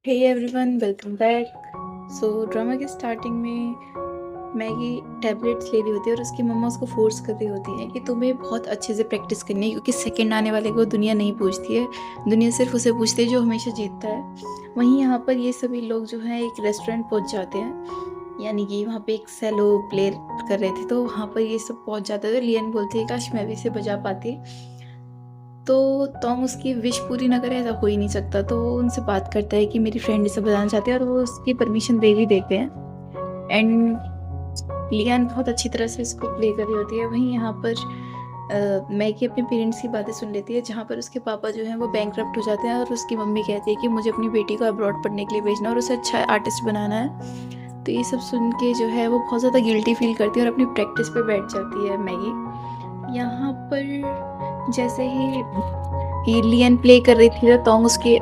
हे everyone, welcome back. So drama की starting में Maggi tablets ले रही होती है और उसकी मम्मा उसको फोर्स कर रही होती है कि तुम्हें बहुत अच्छे से प्रैक्टिस करनी है, क्योंकि सेकंड आने वाले को दुनिया नहीं पूछती है। दुनिया सिर्फ उसे पूछती है जो हमेशा जीतता है। वहीं यहाँ पर ये सभी लोग जो हैं एक रेस्टोरेंट पहुँच जाते हैं, यानी कि वहाँ पे एक सेलो प्ले कर रहे थे, तो वहाँ पर ये सब पहुँच जाते थे। लियन बोलती है काश मैं भी इसे बजा पाती, तो टॉम उसकी विश पूरी ना करे, ऐसा हो ही नहीं सकता। तो वो उनसे बात करता है कि मेरी फ्रेंड इसे बताना चाहती है, और वो उसकी परमिशन दे भी देते हैं। एंड लियान बहुत अच्छी तरह से इसको प्ले कर रही होती है। वहीं यहाँ पर मैगी अपने पेरेंट्स की बातें सुन लेती है, जहाँ पर उसके पापा जो हैं वो बैंकरप्ट हो जाते हैं, और उसकी मम्मी कहती है कि मुझे अपनी बेटी को अब्रॉड पढ़ने के लिए भेजना और उसे अच्छा आर्टिस्ट बनाना है। तो ये सब सुन के जो है वो बहुत ज़्यादा गिल्टी फील करती है और अपनी प्रैक्टिस पे बैठ जाती है मैगी। यहाँ पर जैसे ही लियन प्ले कर रही थी, तो टॉम उसके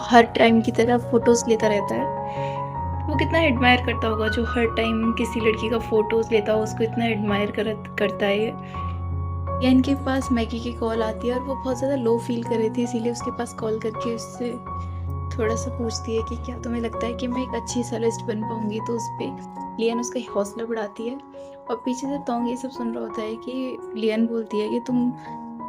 हर टाइम की तरह फोटोज लेता रहता है। वो कितना एडमायर करता होगा जो हर टाइम किसी लड़की का फोटोज लेता हो, उसको इतना एडमायर करता है ये। लियन के पास मैगी की कॉल आती है और वो बहुत ज़्यादा लो फील कर रही थी, इसीलिए उसके पास कॉल करके उससे थोड़ा सा पूछती है कि क्या तुम्हें लगता है कि मैं एक अच्छी सेलिस्ट बन पाऊंगी। तो उस पर लियन उसका हौसला बढ़ाती है, और पीछे से टॉन्ग ये सब सुन रहा होता है कि लियन बोलती है कि तुम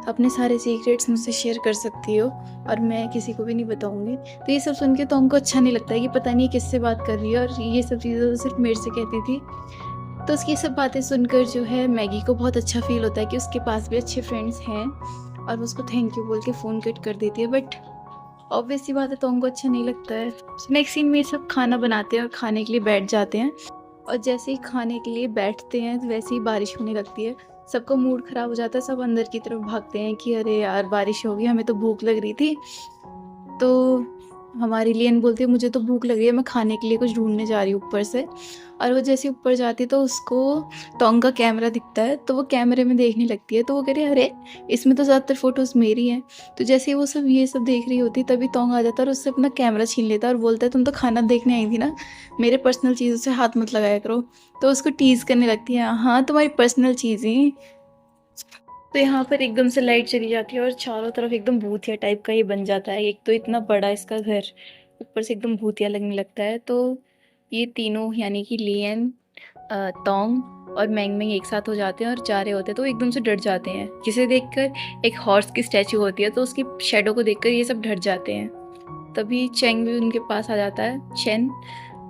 अपने सारे सीक्रेट्स मुझसे शेयर कर सकती हो और मैं किसी को भी नहीं बताऊंगी। तो ये सब सुन के टॉन्ग को अच्छा नहीं लगता है कि पता नहीं किससे बात कर रही है, और ये सब चीज़ें तो सिर्फ मेरे से कहती थी। तो उसकी सब बातें सुनकर जो है मैगी को बहुत अच्छा फील होता है कि उसके पास भी अच्छे फ्रेंड्स हैं, और वो उसको थैंक यू बोल के फ़ोन कट कर देती है। बट ऑब्वियस सी बात है, टॉम को अच्छा नहीं लगता है। नेक्स्ट सीन में ये सब खाना बनाते हैं और खाने के लिए बैठ जाते हैं, और जैसे ही खाने के लिए बैठते हैं वैसे ही बारिश होने लगती है। सबका मूड ख़राब हो जाता है, सब अंदर की तरफ भागते हैं कि अरे यार बारिश हो गई, हमें तो भूख लग रही थी। तो हमारी लियन बोलती है मुझे तो भूख लग रही है, मैं खाने के लिए कुछ ढूँढने जा रही हूँ ऊपर से। और वो जैसे ही ऊपर जाती है तो उसको टॉन्ग का कैमरा दिखता है, तो वो कैमरे में देखने लगती है, तो वो कह रही है अरे इसमें तो ज़्यादातर फ़ोटोज़ मेरी हैं। तो जैसे ही वो सब ये सब देख रही होती तभी टॉन्ग आ जाता है और उससे अपना कैमरा छीन लेता है और बोलता है तुम तो खाना देखने आई थी ना, मेरे पर्सनल चीज़ों से हाथ मत लगाया करो। तो उसको टीज़ करने लगती है, हाँ तुम्हारी पर्सनल चीज़ें। तो यहाँ पर एकदम से लाइट चली जाती है और चारों तरफ एकदम भूतिया टाइप का ही बन जाता है। एक तो इतना बड़ा इसका घर, ऊपर से एकदम भूतिया लगने लगता है। तो ये तीनों यानी कि लियन, टोंग और मैंग मैंग एक साथ हो जाते हैं और जा रहे होते हैं, तो एकदम से डर जाते हैं। जिसे देखकर एक हॉर्स की स्टैचू होती है, तो उसकी शैडो को देखकर ये सब डर जाते हैं। तभी चेंग भी उनके पास आ जाता है, चेन,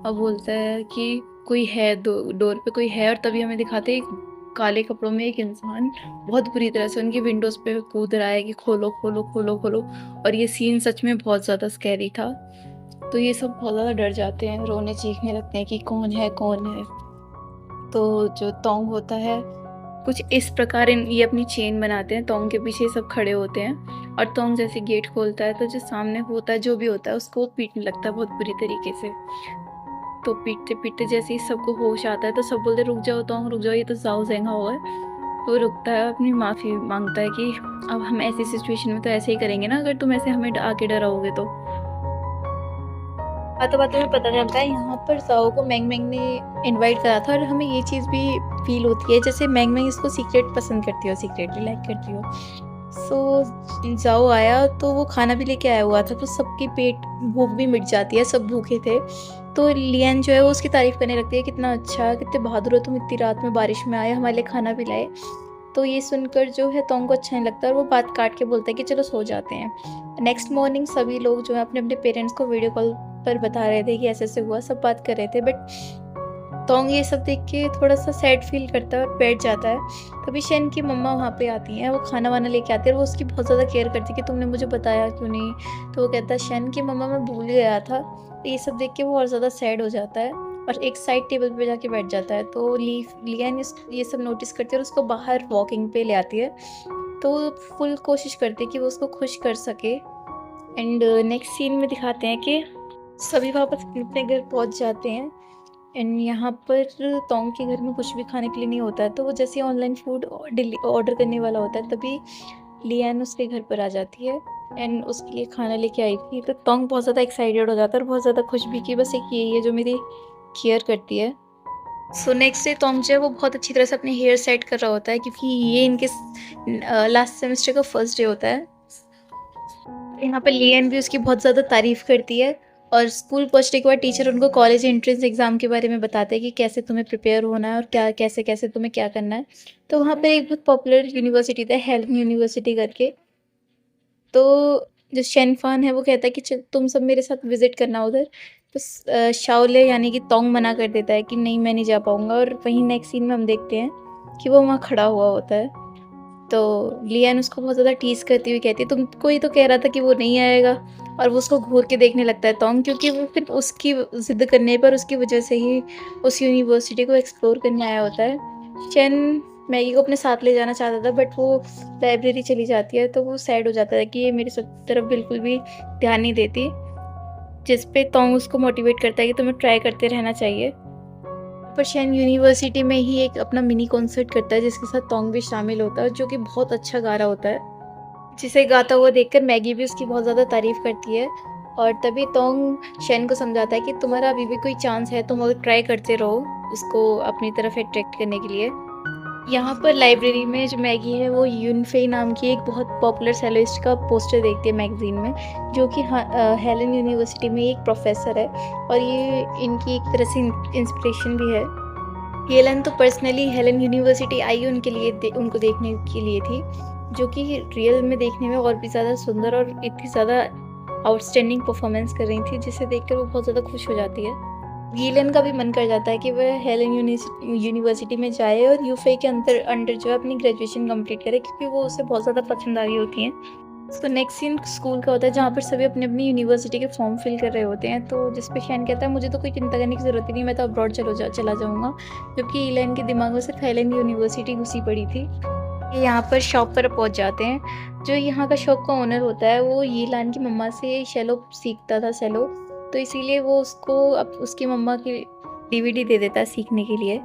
और बोलता है कि कोई है, डोर पे कोई है। और तभी हमें दिखाते हैं एक काले कपड़ों में एक इंसान बहुत बुरी तरह से उनकी विंडोज पे कूद रहा है कि खोलो खोलो खोलो खोलो। और ये सीन सच में बहुत ज़्यादा स्कैरी था। तो ये सब बहुत ज़्यादा डर जाते हैं, रोने चीखने लगते हैं कि कौन है कौन है। तो जो तोंग होता है कुछ इस प्रकार ये अपनी चेन बनाते हैं, तोंग के पीछे सब खड़े होते हैं, और तोंग जैसे गेट खोलता है तो जो सामने होता है जो भी होता है उसको पीटने लगता है बहुत बुरी तरीके से। तो पीटते पीटते जैसे ही सबको होश आता है तो सब बोलते रुक जाओ तोंग रुक जाओ, ये तो जाओ जेंगा हुआ है। तो रुकता है, अपनी माफ़ी मांगता है कि अब हम ऐसी सिचुएशन में तो ऐसे ही करेंगे ना, अगर तुम ऐसे हमें आके डराओगे तो। बातों बातों में पता चलता है यहाँ पर जाओ को मैंग मैंग ने इनवाइट करा था, और हमें ये चीज़ भी फील होती है जैसे मैंग मैंग इसको सीक्रेट पसंद करती हो, सीक्रेटली लाइक करती हो। सो जाओ आया तो वो खाना भी लेके आया हुआ था, तो सबकी पेट भूख भी मिट जाती है, सब भूखे थे। तो लियन जो है वो उसकी तारीफ़ करने लगती है, कितना अच्छा, कितने बहादुर हो तुम, इतनी रात में बारिश में आए हमारे लिए खाना भी लाए। तो ये सुनकर जो है टॉम को अच्छा नहीं लगता और वो बात काट के बोलता है कि चलो सो जाते हैं। नेक्स्ट मॉर्निंग सभी लोग जो है अपने अपने पेरेंट्स को वीडियो कॉल पर बता रहे थे कि ऐसे ऐसे हुआ, सब बात कर रहे थे। बट टोंग ये सब देख के थोड़ा सा सैड फील करता है और बैठ जाता है। तभी शेन की मम्मा वहाँ पे आती हैं, वो खाना वाना लेके आती है और वो उसकी बहुत ज़्यादा केयर करती है कि तुमने मुझे बताया क्यों नहीं। तो वो कहता है शेन की मम्मा मैं भूल गया था। तो ये सब देख के वो और ज़्यादा सैड हो जाता है और एक साइड टेबल पे जाके बैठ जाता है। तो लियन ये सब नोटिस करती है और उसको बाहर वॉकिंग पे ले आती है। तो फुल कोशिश करती है कि वो उसको खुश कर सके। एंड नेक्स्ट सीन में दिखाते हैं कि सभी वापस अपने घर पहुंच जाते हैं। एंड यहाँ पर टोंग के घर में कुछ भी खाने के लिए नहीं होता है, तो वो जैसे ऑनलाइन फूड ऑर्डर करने वाला होता है तभी लियान उसके घर पर आ जाती है एंड उसके लिए खाना लेके आई थी। तो टोंग बहुत ज़्यादा एक्साइटेड हो जाता है और बहुत ज़्यादा खुश भी कि बस एक यही है जो मेरी केयर करती है। सो नेक्स्ट डे टोंग जो है वो बहुत अच्छी तरह से अपने हेयर सेट कर रहा होता है, क्योंकि ये इनके लास्ट सेमेस्टर का फर्स्ट डे होता है। यहाँ पर लियन भी उसकी बहुत ज़्यादा तारीफ़ करती है और स्कूल पहुँचने के बाद टीचर उनको कॉलेज एंट्रेंस एग्ज़ाम के बारे में बताते हैं कि कैसे तुम्हें प्रिपेयर होना है और क्या कैसे-कैसे तुम्हें क्या करना है। तो वहाँ पे एक बहुत पॉपुलर यूनिवर्सिटी था हेल्म यूनिवर्सिटी करके। तो जो शेन फ़ान है वो कहता है कि चल तुम सब मेरे साथ विज़िट करना उधर। तो शाओले यानी कि तोंग मना कर देता है कि नहीं मैं नहीं जा पाऊँगा और वहीं नेक्स्ट सीन में हम देखते हैं कि वो वहाँ खड़ा हुआ होता है। तो लियान उसको बहुत ज़्यादा टीज़ करती हुई कहती है तुमको ही तो कह रहा था कि वो नहीं आएगा। और वो उसको घूर के देखने लगता है तोंग, क्योंकि वो सिर्फ उसकी ज़िद करने पर उसकी वजह से ही उस यूनिवर्सिटी को एक्सप्लोर करने आया होता है। शेन मैगी को अपने साथ ले जाना चाहता था बट वो लाइब्रेरी चली जाती है, तो वो सैड हो जाता है कि ये मेरी तरफ बिल्कुल भी ध्यान नहीं देती। जिस पे तोंग उसको मोटिवेट करता है कि तुम्हें ट्राई करते रहना चाहिए। पर शेन यूनिवर्सिटी में ही एक अपना मिनी कॉन्सर्ट करता है जिसके साथ तोंग भी शामिल होता है, जो कि बहुत अच्छा गा रहा होता है, जिसे गाता हुआ देखकर मैगी भी उसकी बहुत ज़्यादा तारीफ़ करती है। और तभी तोंग शेन को समझाता है कि तुम्हारा अभी भी कोई चांस है, तुम अगर ट्राई करते रहो उसको अपनी तरफ अट्रैक्ट करने के लिए। यहाँ पर लाइब्रेरी में जो मैगी है वो यूनफेई नाम की एक बहुत पॉपुलर सेलोइस्ट का पोस्टर देखती है मैगज़ीन में, जो कि हेलन यूनिवर्सिटी में एक प्रोफेसर है और ये इनकी एक तरह से इंस्पिरेशन भी है। हेलन तो पर्सनली हेलन यूनिवर्सिटी आई उनके लिए उनको देखने के लिए थी, जो कि रियल में देखने में और भी ज़्यादा सुंदर और इतनी ज़्यादा आउटस्टैंडिंग परफॉर्मेंस कर रही थी, जिसे देखकर वो बहुत ज़्यादा खुश हो जाती है। गीलन का भी मन कर जाता है कि वह हेलन यूनिवर्सिटी में जाए और यूफे के अंडर जो है अपनी ग्रेजुएशन कंप्लीट करे, क्योंकि वो उसे बहुत ज़्यादा पसंद आ गई होती हैं। तो नेक्स्ट सीन स्कूल का होता है जहाँ पर सभी अपनी अपनी यूनिवर्सिटी के फॉर्म फिल कर रहे होते हैं, तो जिस पे शैन कहता है मुझे तो कोई चिंता करने की ज़रूरत ही नहीं, मैं तो अब्रॉड चला जाऊँगा, जबकि ईलन के दिमाग में सिर्फ हेलन यूनिवर्सिटी घुसी पड़ी थी। ये यहाँ पर शॉप पर पहुँच जाते हैं। जो यहाँ का शॉप का ओनर होता है वो यीलान की मम्मा से सेलो सीखता था सेलो, तो इसीलिए वो उसको उसकी मम्मा की डीवीडी दे देता है सीखने के लिए।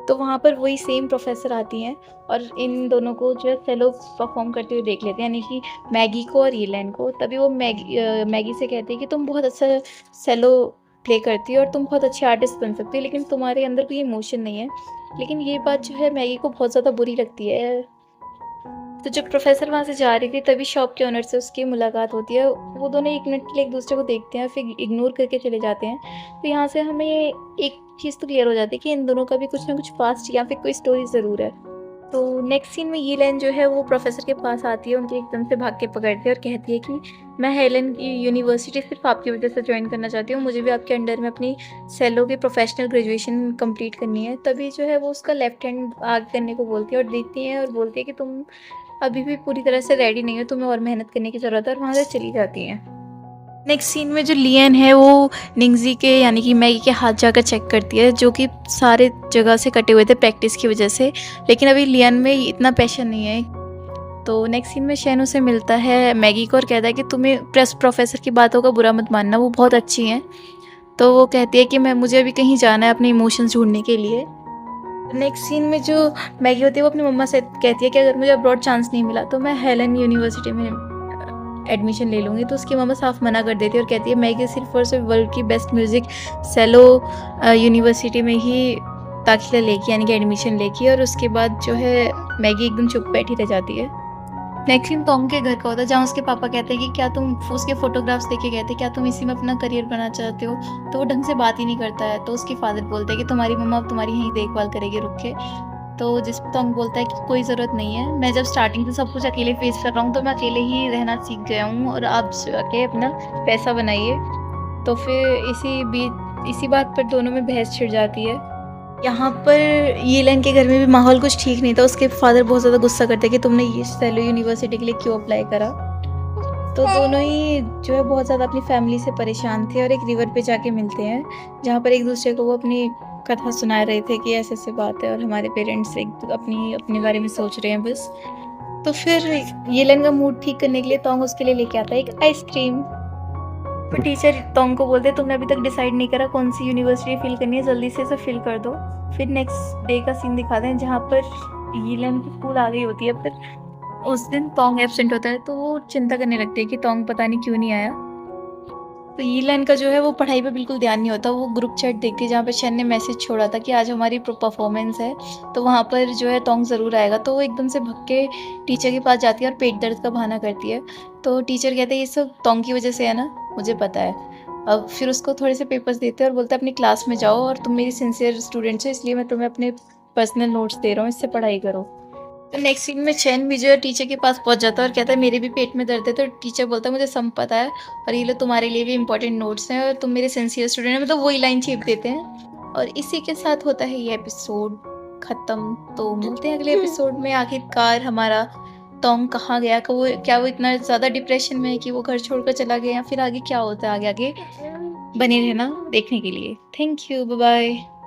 तो वहाँ पर वही सेम प्रोफेसर आती हैं और इन दोनों को जो है सेलो परफॉर्म करते हुए देख लेते हैं, यानी कि मैगी को और यीलन को। तभी वो मैगी से कहती है कि तुम बहुत अच्छा सेलो प्ले करती हो और तुम बहुत अच्छे आर्टिस्ट बन सकती हो, लेकिन तुम्हारे अंदर कोई इमोशन नहीं है। लेकिन ये बात जो है मैगी को बहुत ज़्यादा बुरी लगती है। तो जब प्रोफेसर वहाँ से जा रही थी तभी शॉप के ओनर से उसकी मुलाकात होती है। वो दोनों 1 मिनट के लिए एक दूसरे को देखते हैं, फिर इग्नोर करके चले जाते हैं। तो यहाँ से हमें एक चीज़ तो क्लियर हो जाती है कि इन दोनों का भी कुछ ना कुछ पास्ट या फिर कोई स्टोरी ज़रूर है। तो नेक्स्ट सीन में यीलेन जो है वो प्रोफेसर के पास आती है, उनके एकदम से भाग के पकड़ती है और कहती है कि मैं हेलन की यूनिवर्सिटी सिर्फ आपकी वजह से ज्वाइन करना चाहती हूँ, मुझे भी आपके अंडर में अपनी सेलो की प्रोफेशनल ग्रेजुएशन कंप्लीट करनी है। तभी जो है वो उसका लेफ्ट हैंड आगे करने को बोलती है और देखती है और बोलती है कि तुम अभी भी पूरी तरह से रेडी नहीं हो, तुम्हें और मेहनत करने की ज़रूरत है, और वहाँ से चली जाती हैं। नेक्स्ट सीन में जो लियन है वो निंगजी के यानी कि मैगी के हाथ जाकर चेक करती है, जो कि सारे जगह से कटे हुए थे प्रैक्टिस की वजह से, लेकिन अभी लियन में इतना पैशन नहीं है। तो नेक्स्ट सीन में शैन उसे मिलता है मैगी को और कहता है कि तुम्हें प्रोफेसर की बातों का बुरा मत मानना, वो बहुत अच्छी हैं। तो वो कहती है कि मुझे अभी कहीं जाना है अपने इमोशंस ढूंढने के लिए। नेक्स्ट सीन में जो मैगी होती है वो अपनी मम्मा से कहती है कि अगर मुझे अब्रॉड चांस नहीं मिला तो मैं हेलन यूनिवर्सिटी में एडमिशन ले लूँगी। तो उसकी मम्मा साफ मना कर देती है और कहती है मैगी सिर्फ और सिर्फ वर्ल्ड की बेस्ट म्यूज़िक सेलो यूनिवर्सिटी में ही दाखिला लेगी, यानी कि एडमिशन लेगी। और उसके बाद जो है मैगी एकदम चुप बैठी रह जाती है। नेक्स्ट सीन तोंग के घर का होता है जहाँ उसके पापा कहते हैं कि क्या तुम उसके फोटोग्राफ्स देख के कहते क्या तुम इसी में अपना करियर बनाना चाहते हो। तो वो ढंग से बात ही नहीं करता है। तो उसके फादर बोलते हैं कि तुम्हारी मम्मा अब तुम्हारी यहीं देखभाल करेगी रुक के। तो जिस पर तोंग बोलता है कि कोई ज़रूरत नहीं है, मैं जब स्टार्टिंग से सब कुछ अकेले फेस कर रहा हूँ तो मैं अकेले ही रहना सीख गया हूँ और आप जाके अपना पैसा बनाइए। तो फिर इसी बात पर दोनों में बहस छिड़ जाती है। यहाँ पर यीलेन के घर में भी माहौल कुछ ठीक नहीं था। उसके फादर बहुत ज़्यादा गुस्सा करते हैं कि तुमने ये सेलो यूनिवर्सिटी के लिए क्यों अप्लाई करा। तो दोनों ही जो है बहुत ज़्यादा अपनी फैमिली से परेशान थे और एक रिवर पे जाके मिलते हैं, जहाँ पर एक दूसरे को वो अपनी कथा सुना रहे थे कि ऐसे ऐसे बात है और हमारे पेरेंट्स एक अपने बारे में सोच रहे हैं बस। तो फिर यीलेन का मूड ठीक करने के लिए तोंग उसके लिए लेके आता है एक आइसक्रीम। पर टीचर तोंग को बोलते तुमने अभी तक डिसाइड नहीं करा कौन सी यूनिवर्सिटी फिल करनी है, जल्दी से इसे फिल कर दो। फिर नेक्स्ट डे का सीन दिखाते हैं जहाँ पर यीलेन की स्कूल आ गई होती है, पर उस दिन तोंग एब्सेंट होता है। तो वो चिंता करने लगती है कि तोंग पता नहीं क्यों नहीं आया। तो यीलेन का जो है वो पढ़ाई पे बिल्कुल ध्यान नहीं होता। वो ग्रुप चैट देखती है जहाँ पर शन ने मैसेज छोड़ा था कि आज हमारी परफॉर्मेंस है, तो वहाँ पर जो है तोंग ज़रूर आएगा। तो वो एकदम से भग के टीचर के पास जाती है और पेट दर्द का बहाना करती है। तो टीचर कहते हैं ये सब तोंग की वजह से है ना, मुझे पता है। अब फिर उसको थोड़े से पेपर्स देते हैं और बोलता है अपनी क्लास में जाओ और तुम मेरी सिंसियर स्टूडेंट हो, इसलिए मैं तुम्हें अपने पर्सनल नोट्स दे रहा हूँ, इससे पढ़ाई करो। तो नेक्स्ट सीन में चैन भी जो है टीचर के पास पहुंच जाता है और कहता है मेरे भी पेट में दर्द है। तो टीचर बोलता है मुझे सब पता है और ये लो तुम्हारे लिए भी इंपॉर्टेंट नोट्स हैं और तुम मेरे सिंसियर स्टूडेंट हैं, मतलब वही लाइन छेप देते हैं। और इसी के साथ होता है ये एपिसोड खत्म। तो मिलते हैं अगले एपिसोड में, आखिरकार हमारा टॉम कहाँ गया, कि वो क्या वो इतना ज़्यादा डिप्रेशन में है कि वो घर छोड़कर चला गया, या फिर आगे क्या होता है, आगे आगे बने रहना देखने के लिए। Thank you, bye bye.